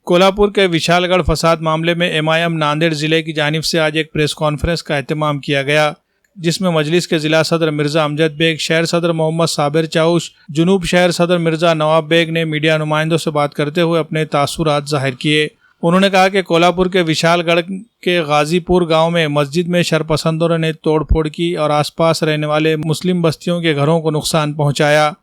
कोल्हापुर के विशालगढ़ फसाद मामले में एमआईएम नांदेड़ जिले की जानिब से आज एक प्रेस कॉन्फ्रेंस का एहतमाम किया गया, जिसमें मजलिस के जिला सदर मिर्जा अमजद बेग, शहर सदर मोहम्मद साबिर चाउश, जुनूब शहर सदर मिर्जा नवाब बेग ने मीडिया नुमाइंदों से बात करते हुए अपने तासुरात जाहिर किए। उन्होंने कहा कि कोल्हापुर के विशालगढ़ के गाजीपुर गांव में मस्जिद में शरपसंदों ने तोड़फोड़ की और आसपास रहने वाले मुस्लिम बस्तियों के घरों को नुकसान पहुंचाया।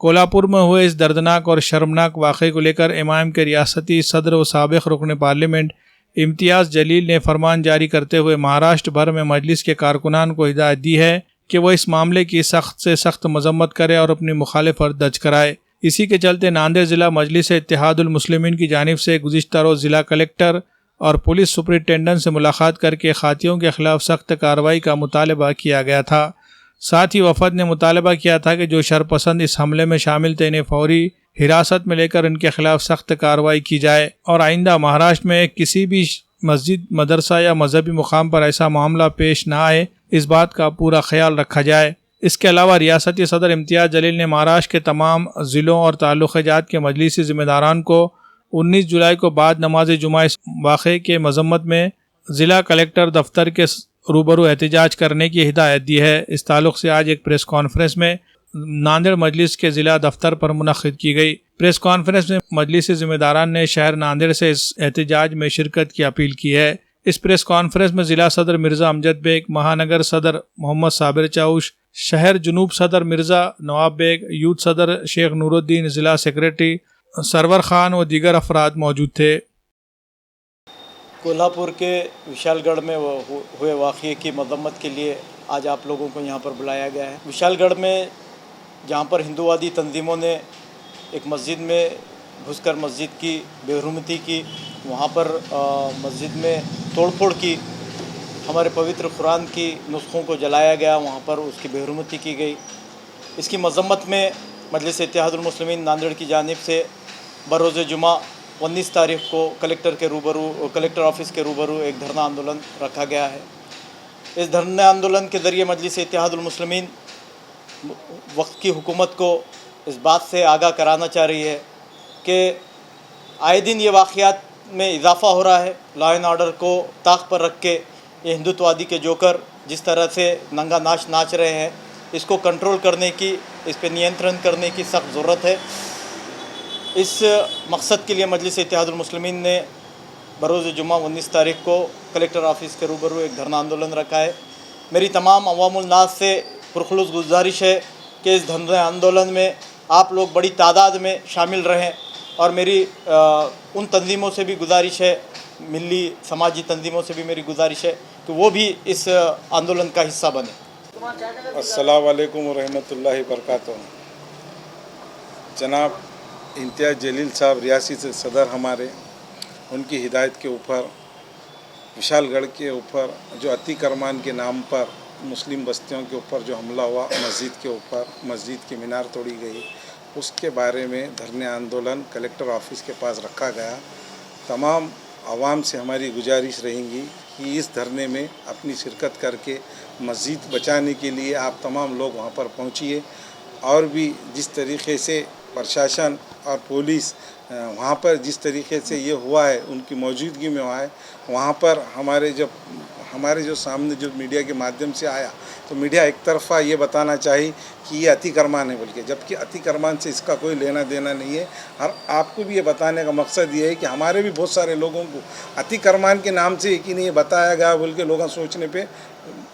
कोल्हापुर में हुए इस दर्दनाक और शर्मनाक वाक़े को लेकर एमआईएम के रियासती सदर व साबिक़ रुकन पार्लियामेंट इम्तियाज़ जलील ने फरमान जारी करते हुए महाराष्ट्र भर में मजलिस के कारकुनान को हिदायत दी है कि वह इस मामले की सख्त से सख्त मजम्मत करे और अपनी मुखालिफत दर्ज कराए। इसी के चलते नांदेड़ ज़िला मजलिस इत्तेहादुल मुस्लिमीन की जानिब से गुज़िश्ता रोज़ ज़िला कलेक्टर और पुलिस सुपरिटेंडेंट से मुलाकात करके खातियों के खिलाफ सख्त कार्रवाई का मुतालबा किया गया था। साथ ही वफद ने मुतालबा किया था कि जो शरपसंद इस हमले में शामिल थे इन्हें फौरी हिरासत में लेकर इनके खिलाफ सख्त कार्रवाई की जाए और आइंदा महाराष्ट्र में किसी भी मस्जिद, मदरसा या मजहबी मुकाम पर ऐसा मामला पेश ना आए, इस बात का पूरा ख्याल रखा जाए। इसके अलावा रियासती सदर इम्तियाज़ जलील ने महाराष्ट्र के तमाम ज़िलों और ताल्लुक़-ए-जात के मजलिसी ज़िम्मेदारान को 19 जुलाई को बाद नमाज जुमा इस वाक़े के मजम्मत में ज़िला कलेक्टर दफ्तर के रूबरू एहतजाज करने की हिदायत दी है। इस ताल्लुक़ से आज एक प्रेस कॉन्फ्रेंस में नांदेड़ मजलिस के ज़िला दफ्तर पर मुनक़्क़िद की गई। प्रेस कॉन्फ्रेंस में मजलिसी ज़िम्मेदारान ने शहर नांदेड़ से इस एहतजाज में शिरकत की अपील की है। इस प्रेस कॉन्फ्रेंस में ज़िला सदर मिर्ज़ा अमजद बेग, महानगर सदर मोहम्मद साबिर चाउश, शहर जुनूब सदर मिर्ज़ा नवाब बेग, यूथ सदर शेख नूरुद्दीन, ज़िला सेक्रेटरी सरवर ख़ान व दीगर अफराद मौजूद थे। कोल्हापुर के विशालगढ़ में हुए वाक़ये की मज़म्मत के लिए आज आप लोगों को यहाँ पर बुलाया गया है। विशालगढ़ में जहाँ पर हिंदूवादी तंजीमों ने एक मस्जिद में घुसकर मस्जिद की बेहुरमती की, वहाँ पर मस्जिद में तोड़फोड़ की, हमारे पवित्र कुरान की नुस्ख़ों को जलाया गया, वहाँ पर उसकी बेहुरमती की गई। इसकी मज़म्मत में मजलिस इत्तेहादुल मुस्लिमीन नांदेड़ की जानिब से बरोज़ जुमा 19 तारीख़ को कलेक्टर ऑफिस के रूबरू एक धरना आंदोलन रखा गया है। इस धरना आंदोलन के ज़रिए मजलिस इत्तेहादुल मुस्लिमीन वक्त की हुकूमत को इस बात से आगाह कराना चाह रही है कि आए दिन ये वाक़यात में इजाफ़ा हो रहा है। लॉ एंड ऑर्डर को ताक पर रख के ये हिंदुत्ववादी के जोकर जिस तरह से नंगा नाच नाच रहे हैं, इसको कंट्रोल करने की, इस पर नियंत्रण करने की सख्त ज़रूरत है। इस मकसद के लिए मजलिस इत्तेहादुल मुस्लिमीन ने बरोज़ जुमा 19 तारीख़ को कलेक्टर ऑफिस के रूबरू एक धरना आंदोलन रखा है। मेरी तमाम अवामुल नास से पुरखुलूस गुजारिश है कि इस धरना आंदोलन में आप लोग बड़ी तादाद में शामिल रहें और मेरी उन तंजीमों से भी गुजारिश है, मिली समाजी तंजीमों से भी मेरी गुजारिश है कि वो भी इस आंदोलन का हिस्सा बने। अस्सलाम वालेकुम व रहमतुल्लाहि व बरकातुहू। जनाब इम्तियाज़ जलील साहब रियासती सदर हमारे, उनकी हिदायत के ऊपर विशालगढ़ के ऊपर जो अतिक्रमण के नाम पर मुस्लिम बस्तियों के ऊपर जो हमला हुआ, मस्जिद के ऊपर, मस्जिद की मीनार तोड़ी गई, उसके बारे में धरने आंदोलन कलेक्टर ऑफिस के पास रखा गया। तमाम आवाम से हमारी गुजारिश रहेंगी कि इस धरने में अपनी शिरकत करके मस्जिद बचाने के लिए आप तमाम लोग वहाँ पर पहुँचिए और भी जिस तरीक़े से प्रशासन और पुलिस वहाँ पर जिस तरीके से ये हुआ है, उनकी मौजूदगी में हुआ है, वहाँ पर हमारे जो सामने जो मीडिया के माध्यम से आया, तो मीडिया एक तरफ़ा ये बताना चाहिए कि ये अतिक्रमण है बोल के, जबकि अतिक्रमण से इसका कोई लेना देना नहीं है। और आपको भी ये बताने का मकसद ये है कि हमारे भी बहुत सारे लोगों को अतिक्रमण के नाम से कि नहीं बताया गया बोल के लोग सोचने पे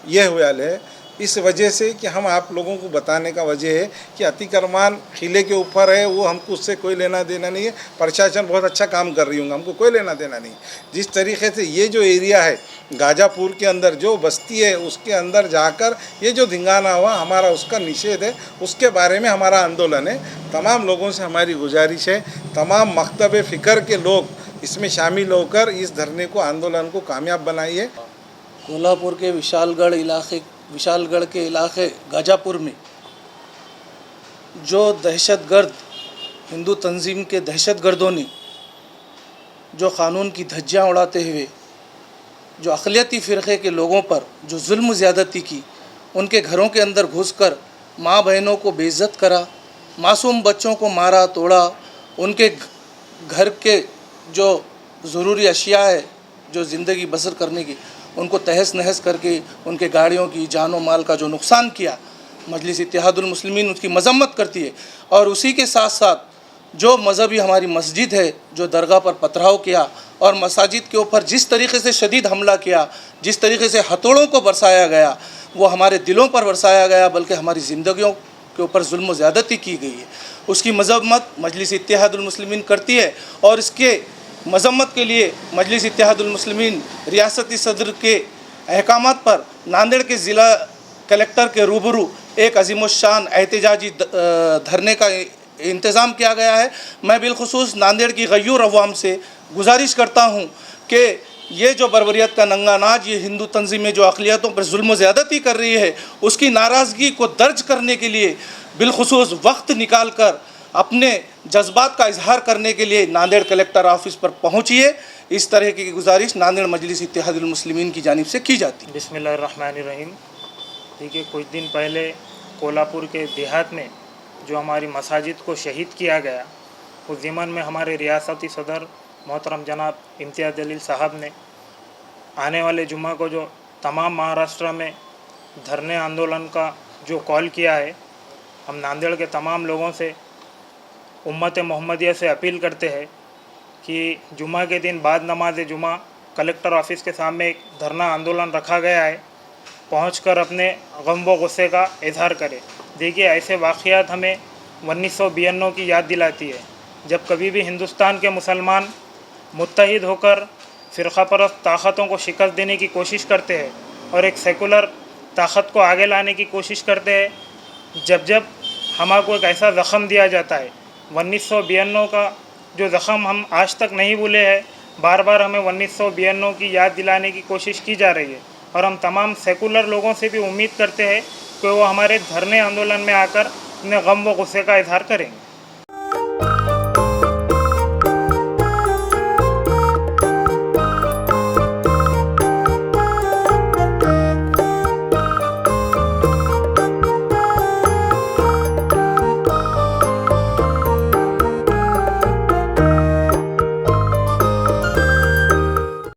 ये हुआ है। इस वजह से कि हम आप लोगों को बताने का वजह है कि अतिक्रमण किले के ऊपर है, वो हमको उससे कोई लेना देना नहीं है। प्रशासन बहुत अच्छा काम कर रही होंगे, हमको कोई लेना देना नहीं। जिस तरीके से ये जो एरिया है गाजापुर के अंदर जो बस्ती है, उसके अंदर जाकर ये जो धिंगाना हुआ, हमारा उसका निषेध है, उसके बारे में हमारा आंदोलन है। तमाम लोगों से हमारी गुजारिश है, तमाम मकतब फ़िक्र के लोग इसमें शामिल होकर इस धरने को, आंदोलन को कामयाब बनाइए। कोल्हापुर के विशालगढ़ के इलाके गाजापुर में जो दहशतगर्द हिंदू तंजीम के दहशतगर्दों ने जो क़ानून की धज्जियाँ उड़ाते हुए जो अक़लियती फ़िरक़े के लोगों पर जो जुल्म ज़्यादती की, उनके घरों के अंदर घुसकर माँ बहनों को बेइज्जत करा, मासूम बच्चों को मारा तोड़ा, उनके घर के जो ज़रूरी अशिया है जो ज़िंदगी बसर करने की, उनको तहस नहस करके उनके गाड़ियों की जान व माल का जो नुकसान किया, मजलिस इत्तेहादुल मुस्लिमीन उसकी मजम्मत करती है। और उसी के साथ साथ जो मज़हबी हमारी मस्जिद है, जो दरगाह पर पथराव किया और मसाजिद के ऊपर जिस तरीके से शदीद हमला किया, जिस तरीके से हथौड़ों को बरसाया गया, वो हमारे दिलों पर बरसाया गया, बल्कि हमारी ज़िंदगियों के ऊपर जुल्म ज़्यादती की गई है। उसकी मजम्मत मजलिस इत्तेहादुल मुस्लिमीन करती है और इसके मजम्मत के लिए मजलिस इत्तेहादुल मुस्लिमीन रियासती सदर के अहकामात पर नांदेड़ के ज़िला कलेक्टर के रूबरू एक अजीमुश्शान एहतजाजी धरने का इंतज़ाम किया गया है। मैं बिलखुसूस नांदेड़ की गयूर अवाम से गुजारिश करता हूँ कि ये जो बर्बरियत का नंगा नाच, ये हिंदू तंजीमें जो अक़लियतों पर जुल्म ज़्यादती कर रही है, उसकी नाराज़गी को दर्ज करने के लिए बिलखुसूस वक्त निकाल कर अपने जज्बात का इजहार करने के लिए नांदेड़ कलेक्टर ऑफिस पर पहुँचिए। इस तरह की गुजारिश नांदेड़ मजलिस इत्तेहादुल मुस्लिमीन की जानिब से की जाती है। बिस्मिल्लाहिर्रहमानिर्रहीम। देखिए, कुछ दिन पहले कोल्हापुर के देहात में जो हमारी मसाजिद को शहीद किया गया, उस ज़िमन में हमारे रियासती सदर मोहतरम जनाब इम्तियाज़ जलील साहब ने आने वाले जुम्मा को जो तमाम महाराष्ट्र में धरने आंदोलन का जो कॉल किया है, हम नांदेड़ के तमाम लोगों से, उम्मत मोहम्मदिया से अपील करते हैं कि जुम्मा के दिन बाद नमाज जुम्मा कलेक्टर ऑफिस के सामने एक धरना आंदोलन रखा गया है, पहुंचकर अपने गम व गुस्से का इजहार करें। देखिए, ऐसे वाक़यात हमें 1992 की याद दिलाती है, जब कभी भी हिंदुस्तान के मुसलमान मुत्तहिद होकर फ़िरक़ा परस्त ताक़तों को शिकस्त देने की कोशिश करते हैं और एक सेकुलर ताक़त को आगे लाने की कोशिश करते हैं। जब जब हमारे एक ऐसा ज़ख़म दिया जाता है, 1992 का जो ज़ख़म हम आज तक नहीं भूले हैं, बार बार हमें 1992 की याद दिलाने की कोशिश की जा रही है। और हम तमाम सेकुलर लोगों से भी उम्मीद करते हैं कि वो हमारे धरने आंदोलन में आकर अपने गम व गुस्से का इजहार करेंगे।